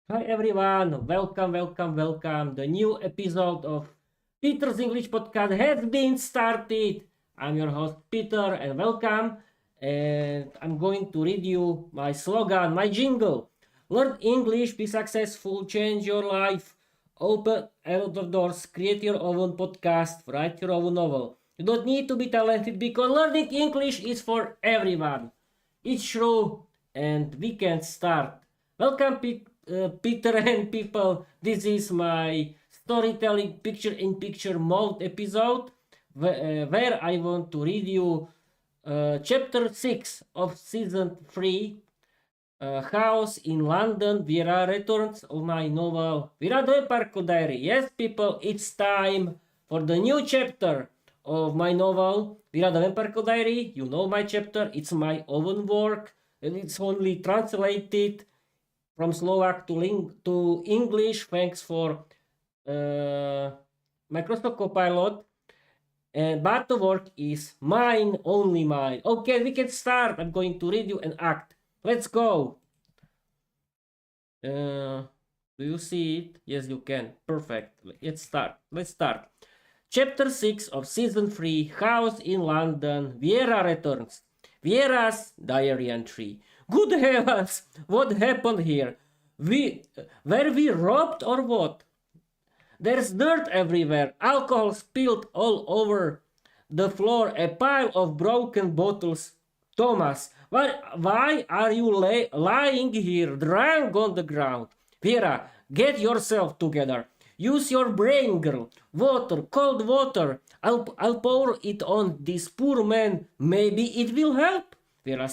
Hi everyone, welcome. The new episode of Peter's English podcast has been started. I'm your host Peter and welcome. And I'm going to read you my slogan, my jingle. Learn English, be successful, change your life, open a lot of doors, create your own podcast, write your own novel. You don't need to be talented because learning English is for everyone. It's true, and we can start. Welcome, Peter and people. This is my storytelling picture-in-picture mode episode where I want to read you chapter 6 of season 3, House in London. Viera returns of my novel Viera the Parco Diary. Yes, people, it's time for the new chapter of my novel Viera the Parco Diary. You know my chapter, it's my own work, and it's only translated from Slovak to English. Thanks for Microsoft Copilot. But the work is mine, only mine. Okay, we can start. I'm going to read you an act. Let's go. Do you see it? Yes, you can. Perfect. Let's start. Chapter 6 of Season 3, House in London. Viera returns. Viera's diary entry. Good heavens! What happened here? Were we robbed or what? There's dirt everywhere, alcohol spilled all over the floor, a pile of broken bottles. Thomas, why are you lying here, drunk on the ground? Viera, get yourself together. Use your brain, girl. Water, cold water. I'll pour it on this poor man. Maybe it will help, Viera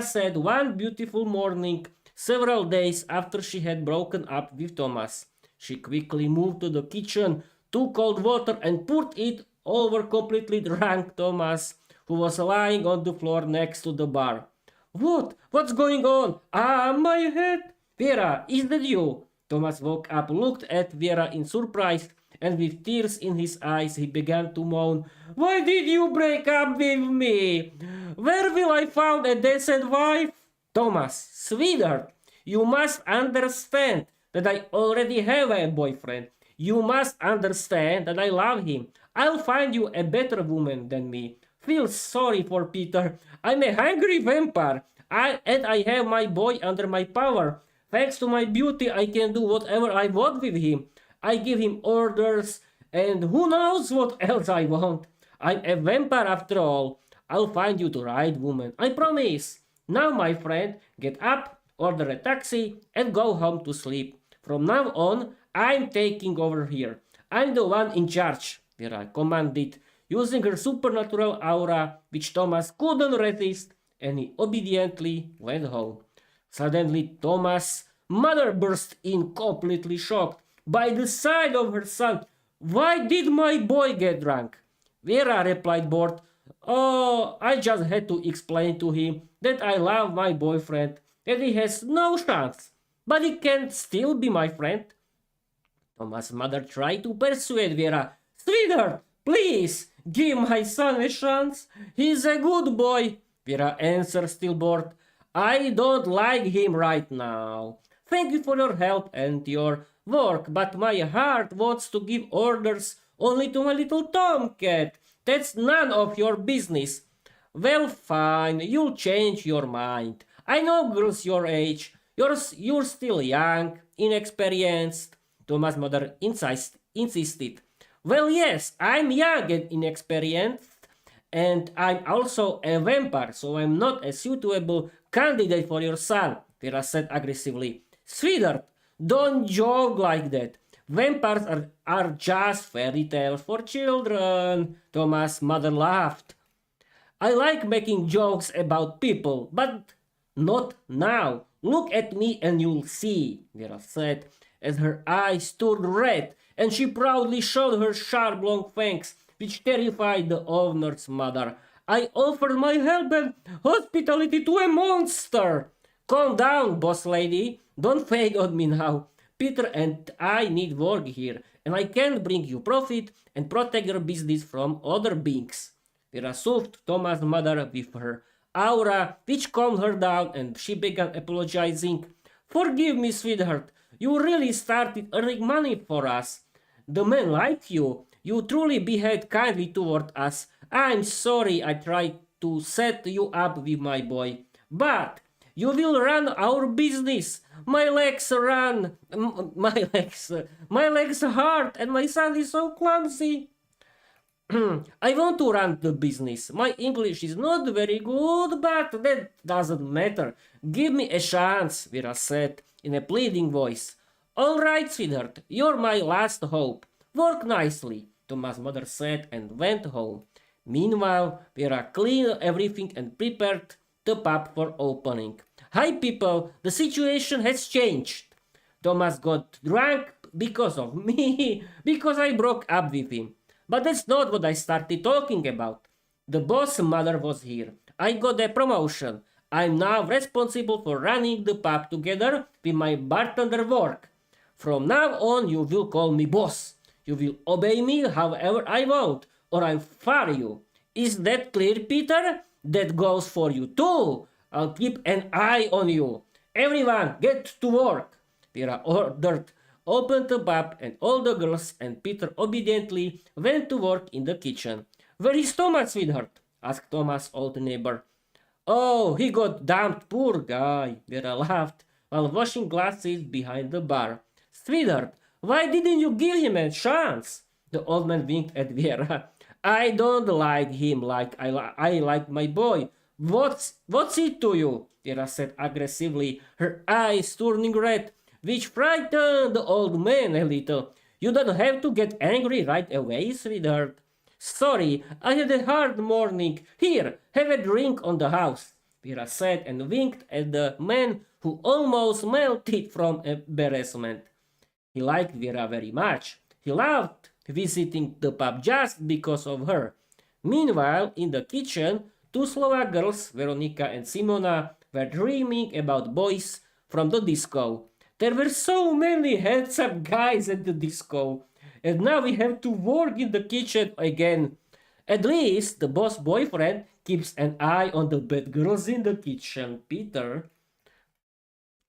said one beautiful morning, several days after she had broken up with Thomas. She quickly moved to the kitchen, took cold water and poured it over completely drunk Thomas, who was lying on the floor next to the bar. What's going on? Ah, my head! Viera, is that you? Thomas woke up, looked at Viera in surprise, and with tears in his eyes he began to moan. Why did you break up with me? Where will I find a decent wife? Thomas, sweetheart, you must understand that I already have a boyfriend. You must understand that I love him. I'll find you a better woman than me. Feel sorry for Peter. I'm a hungry vampire. And I have my boy under my power. Thanks to my beauty, I can do whatever I want with him. I give him orders, and who knows what else I want. I'm a vampire after all. I'll find you the right woman, I promise. Now, my friend, get up, order a taxi, and go home to sleep. From now on, I'm taking over here. I'm the one in charge, Viera commanded, using her supernatural aura, which Thomas couldn't resist, and he obediently went home. Suddenly, Thomas' mother burst in, completely shocked by the sight of her son. Why did my boy get drunk? Viera replied bored. Oh, I just had to explain to him that I love my boyfriend, that he has no chance, but he can still be my friend. Thomas' mother tried to persuade Viera. Sweetheart, please, give my son a chance. He's a good boy. Viera answered, still bored. I don't like him right now. Thank you for your help and your work, but my heart wants to give orders only to my little tomcat. That's none of your business. Well, fine, you'll change your mind. I know girls your age. You're still young, inexperienced. Thomas' mother insisted. Well, yes, I'm young and inexperienced, and I'm also a vampire, so I'm not a suitable candidate for your son, Viera said aggressively. Sweetheart, don't joke like that. Vampires are just fairy tales for children. Thomas' mother laughed. I like making jokes about people, but not now. Look at me and you'll see, Viera said, as her eyes turned red, and she proudly showed her sharp long fangs, which terrified the owner's mother. I offered my help and hospitality to a monster. Calm down, boss lady. Don't fade on me now. Peter and I need work here, and I can bring you profit and protect your business from other beings. Viera soothed Thomas' mother with her aura, which calmed her down, and she began apologizing. Forgive me, sweetheart. You really started earning money for us. The men like you. You truly behaved kindly toward us. I'm sorry I tried to set you up with my boy. But you will run our business. My legs run. My legs hurt and my son is so clumsy. I want to run the business. My English is not very good, but that doesn't matter. Give me a chance, Viera said in a pleading voice. All right, sweetheart, you're my last hope. Work nicely, Thomas' mother said and went home. Meanwhile, Viera cleaned everything and prepared the pub for opening. Hi, people, the situation has changed. Thomas got drunk because of me, because I broke up with him. But that's not what I started talking about. The boss mother was here. I got a promotion. I'm now responsible for running the pub together with my bartender work. From now on, you will call me boss. You will obey me however I want, or I'll fire you. Is that clear, Peter? That goes for you too. I'll keep an eye on you. Everyone, get to work. Viera ordered, opened the pub, and all the girls and Peter obediently went to work in the kitchen. Where is Thomas, sweetheart? Asked Thomas' old neighbor. Oh, he got dumped, poor guy. Viera laughed while washing glasses behind the bar. Sweetheart, why didn't you give him a chance? The old man winked at Viera. I don't like him like I like my boy. What's it to you? Viera said aggressively, her eyes turning red, which frightened the old man a little. You don't have to get angry right away, sweetheart. Sorry, I had a hard morning. Here, have a drink on the house, Viera said and winked at the man who almost melted from embarrassment. He liked Viera very much. He loved visiting the pub just because of her. Meanwhile, in the kitchen, two Slovak girls, Veronika and Simona, were dreaming about boys from the disco. There were so many handsome guys at the disco, and now we have to work in the kitchen again. At least the boss boyfriend keeps an eye on the bad girls in the kitchen, Peter.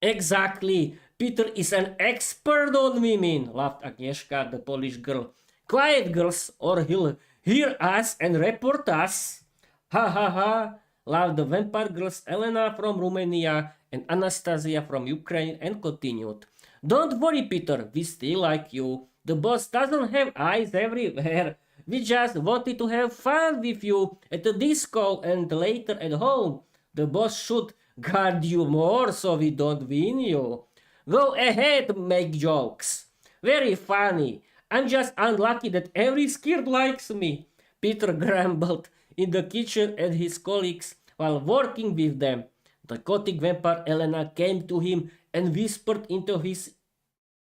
Exactly. Peter is an expert on women, laughed Agnieszka, the Polish girl. Quiet, girls, or he'll hear us and report us. Ha ha ha, laughed the vampire girls Elena from Romania and Anastasia from Ukraine and continued. Don't worry, Peter, we still like you. The boss doesn't have eyes everywhere. We just wanted to have fun with you at the disco and later at home. The boss should guard you more so we don't win you. Go ahead, make jokes. Very funny. I'm just unlucky that every skirt likes me. Peter grumbled in the kitchen at his colleagues while working with them. The gothic vampire Elena came to him and whispered into his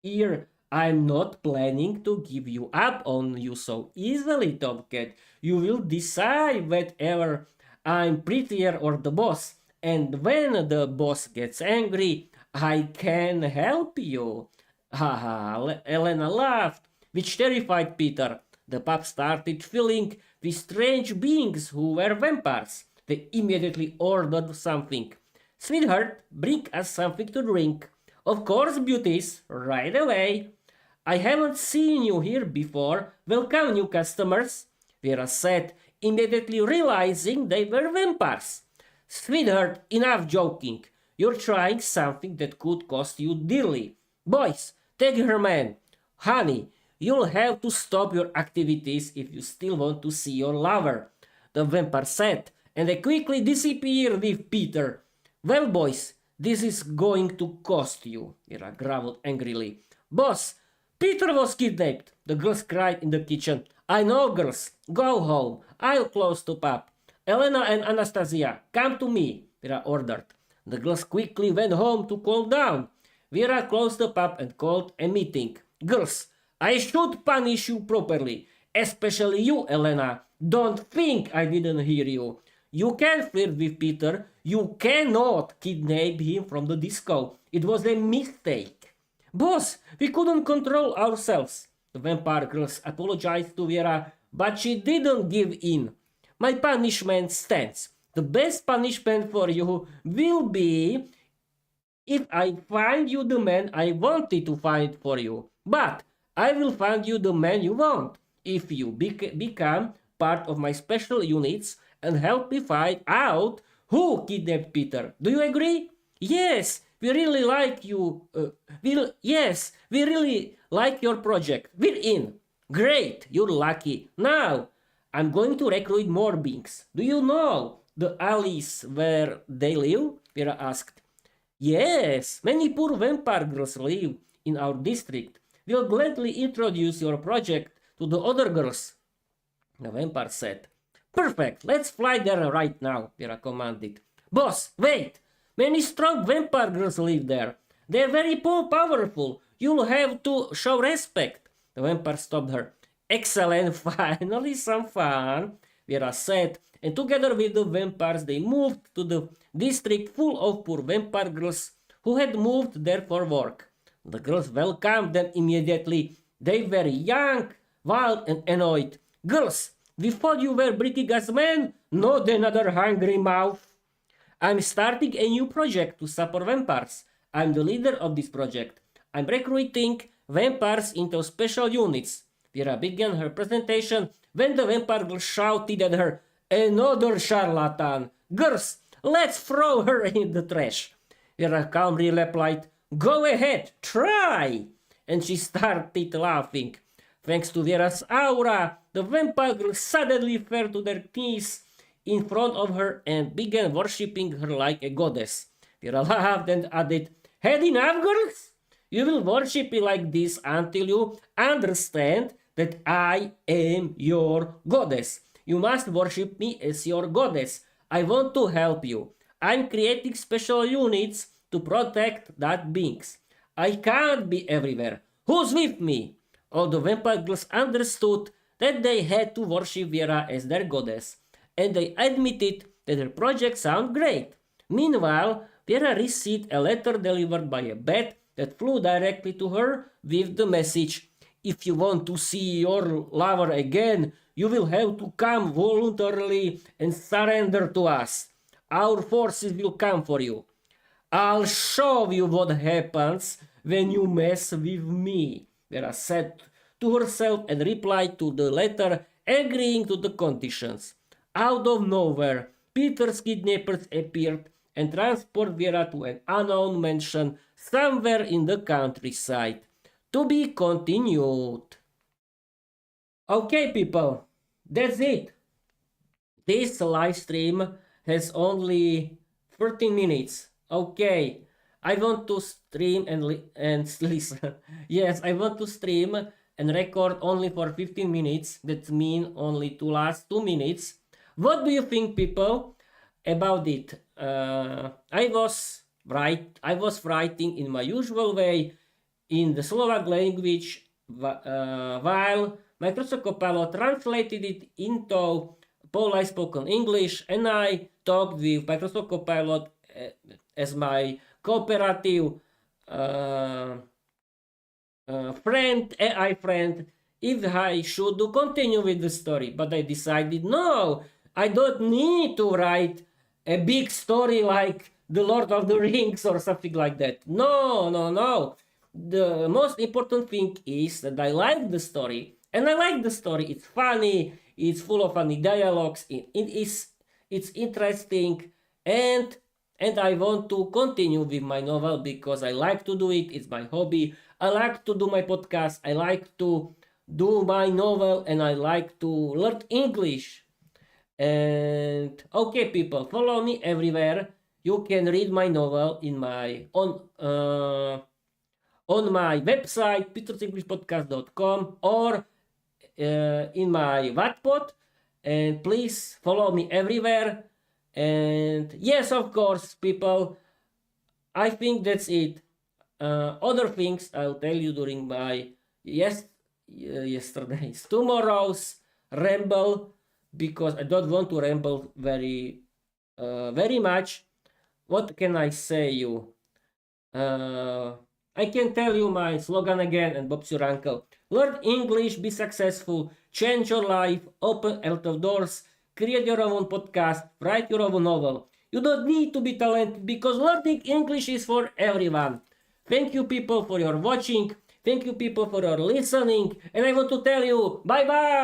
ear, I'm not planning to give you up on you so easily, Tomcat. You will decide whether I'm prettier or the boss. And when the boss gets angry, I can help you. Ha ha, Elena laughed, which terrified Peter. The pub started filling with strange beings who were vampires. They immediately ordered something. Sweetheart, bring us something to drink. Of course, beauties, right away. I haven't seen you here before. Welcome, new customers, Viera said, immediately realizing they were vampires. Sweetheart, enough joking. You're trying something that could cost you dearly. Boys, take her man. Honey, you'll have to stop your activities if you still want to see your lover, the vampire said, and they quickly disappeared with Peter. Well, boys, this is going to cost you, Viera growled angrily. Boss, Peter was kidnapped, the girls cried in the kitchen. I know, girls. Go home. I'll close the pub. Elena and Anastasia, come to me, Viera ordered. The girls quickly went home to calm down. Viera closed the pub and called a meeting. Girls, I should punish you properly, especially you, Elena. Don't think I didn't hear you. You can flirt with Peter. You cannot kidnap him from the disco. It was a mistake. Boss, we couldn't control ourselves. The vampire girls apologized to Viera, but she didn't give in. My punishment stands. The best punishment for you will be If I find you the man I wanted to find for you, but I will find you the man you want if you become part of my special units and help me find out who kidnapped Peter. Do you agree? Yes, we really like you. We really like your project. We're in. Great, you're lucky. Now, I'm going to recruit more beings. Do you know the alleys where they live? Vera asked. Yes, many poor vampire girls live in our district. We'll gladly introduce your project to the other girls. The vampire said. Perfect, let's fly there right now, Vera commanded. Boss, wait! Many strong vampire girls live there. They're very powerful. You'll have to show respect. The vampire stopped her. Excellent, finally some fun, Vera said, and together with the vampires they moved to the district full of poor vampire girls who had moved there for work. The girls welcomed them immediately. They were young, wild, and annoyed. Girls, we thought you were bringing us men, not another hungry mouth. I'm starting a new project to support vampires. I'm the leader of this project. I'm recruiting vampires into special units. Vera began her presentation when the vampire girl shouted at her, Another charlatan! Girls, let's throw her in the trash. Vera calmly replied, Go ahead, try! And she started laughing. Thanks to Vera's aura, the vampire girls suddenly fell to their knees in front of her and began worshipping her like a goddess. Vera laughed and added, Had enough, girls? You will worship me like this until you understand that I am your goddess. You must worship me as your goddess. I want to help you. I'm creating special units to protect that beings. I can't be everywhere. Who's with me? All the vampire girls understood that they had to worship Viera as their goddess, and they admitted that her project sounded great. Meanwhile, Viera received a letter delivered by a bat that flew directly to her with the message, If you want to see your lover again, you will have to come voluntarily and surrender to us. Our forces will come for you. I'll show you what happens when you mess with me, Vera said to herself and replied to the letter, agreeing to the conditions. Out of nowhere, Peter's kidnappers appeared and transported Vera to an unknown mansion somewhere in the countryside. To be continued. Okay, people, that's it. This live stream has only 13 minutes. Okay, I want to stream and listen. Yes, I want to stream and record only for 15 minutes. That means only to last 2 minutes. What do you think, people, about it? I was writing in my usual way in the Slovak language while Microsoft Copilot translated it into Polish spoken English, and I talked with Microsoft Copilot as my cooperative friend, AI friend, if I should continue with the story. But I decided, no, I don't need to write a big story like The Lord of the Rings or something like that. No. The most important thing is that I like the story, and I like the story. It's funny, it's full of funny dialogues, it's interesting, and I want to continue with my novel because I like to do it. It's my hobby. I like to do my podcast. I like to do my novel, and I like to learn English. And okay, people, follow me everywhere. You can read my novel in my on my website, petersenglishpodcast.com, or in my Wattpad, and please follow me everywhere. And yes, of course, people, I think that's it. Other things I'll tell you during my tomorrow's ramble, because I don't want to ramble very much. What can I say you? I can tell you my slogan again, and Bob's your uncle. Learn English, be successful, change your life, open a lot of doors, create your own podcast, write your own novel. You don't need to be talented because learning English is for everyone. Thank you people for your watching. Thank you people for your listening. And I want to tell you bye bye.